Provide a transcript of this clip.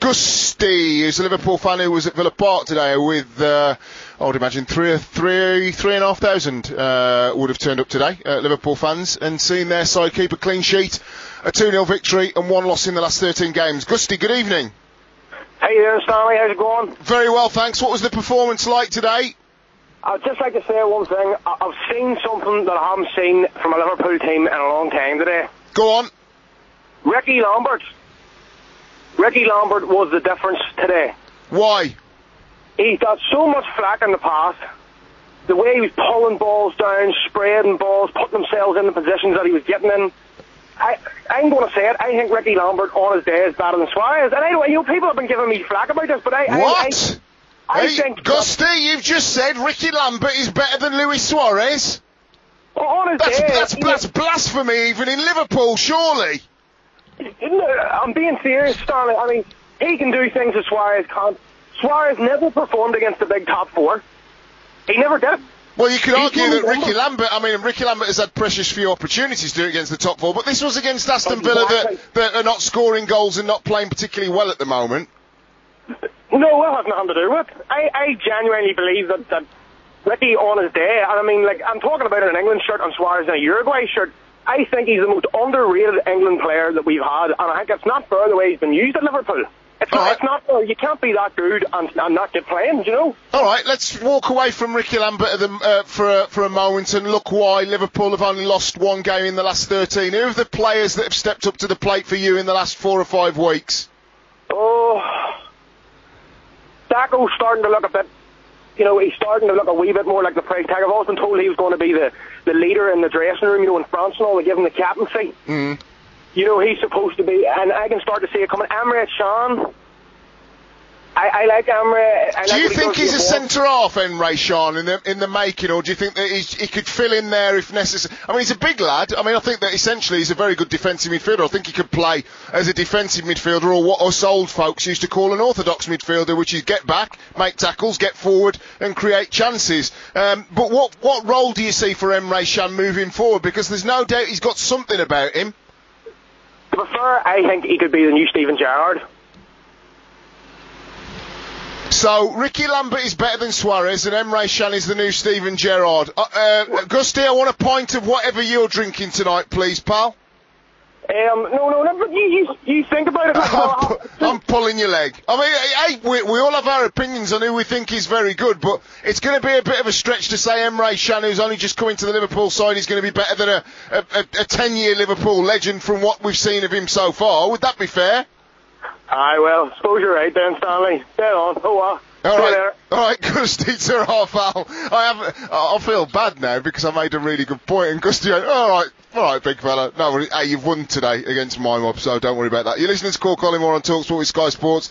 Gusty, who's a Liverpool fan who was at Villa Park today with, I would imagine, 3,500 would have turned up today, Liverpool fans, and seen their side keep a clean sheet, a 2-0 victory and 1 loss in the last 13 games. Gusty, good evening. How you doing, Stanley? How's it going? Very well, thanks. What was the performance like today? I'd just like to say one thing. I've seen something that I haven't seen from a Liverpool team in a long time today. Go on. Ricky Lambert was the difference today. Why? He got so much flack in the past. The way he was pulling balls down, spreading balls, putting themselves in the positions that he was getting in. I'm going to say it. I think Ricky Lambert on his day is better than Suárez. And anyway, people have been giving me flack about this, but I think Gusty, you've just said Ricky Lambert is better than Luis Suárez. On his day, that's blasphemy even in Liverpool, surely. I'm being serious, Stanley. I mean, he can do things that Suárez can't. Suárez never performed against the big top four. He never did. Well, you could argue that Ricky Lambert has had precious few opportunities to do it against the top four, but this was against Aston Villa that are not scoring goals and not playing particularly well at the moment. No, that has nothing to do with it. I genuinely believe that Ricky on his day, and I mean, like, I'm talking about an England shirt and Suárez in a Uruguay shirt, I think he's the most underrated England player that we've had, and I think it's not fair the way he's been used at Liverpool. It's not fair. You can't be that good and not get playing, you know? All right, let's walk away from Ricky Lambert for a moment and look why Liverpool have only lost one game in the last 13. Who are the players that have stepped up to the plate for you in the last 4 or 5 weeks? Oh, Daco's starting to look a bit, he's starting to look a wee bit more like the price tag. I've always been told he was going to be the leader in the dressing room, in France and all, they give him the captaincy. Mm. He's supposed to be, and I can start to see it coming. Emre Can. I like Emre. Do you think he's a centre-half, Emre Can, in the making, or do you think that he could fill in there if necessary? I mean, he's a big lad. I mean, I think that essentially he's a very good defensive midfielder. I think he could play as a defensive midfielder, or what us old folks used to call an orthodox midfielder, which is get back, make tackles, get forward, and create chances. But what role do you see for Emre Can moving forward? Because there's no doubt he's got something about him. To be fair, I think he could be the new Steven Gerrard. So, Ricky Lambert is better than Suárez, and Emre Can is the new Steven Gerrard. Gusty, I want a pint of whatever you're drinking tonight, please, pal. No, but you think about it. I'm pulling your leg. I mean, hey, we all have our opinions on who we think is very good, but it's going to be a bit of a stretch to say Emre Can, who's only just coming to the Liverpool side, is going to be better than a 10-year Liverpool legend from what we've seen of him so far. Would that be fair? Aye, well, suppose you're right then, Stanley. Dead on. Oh, well. All right, Gusty, to half hour. I feel bad now because I made a really good point, and Gusty went, all right, big fella. No worries. Hey, you've won today against my mob, so don't worry about that. You're listening to Call Colin Moore on TalkSport with Sky Sports.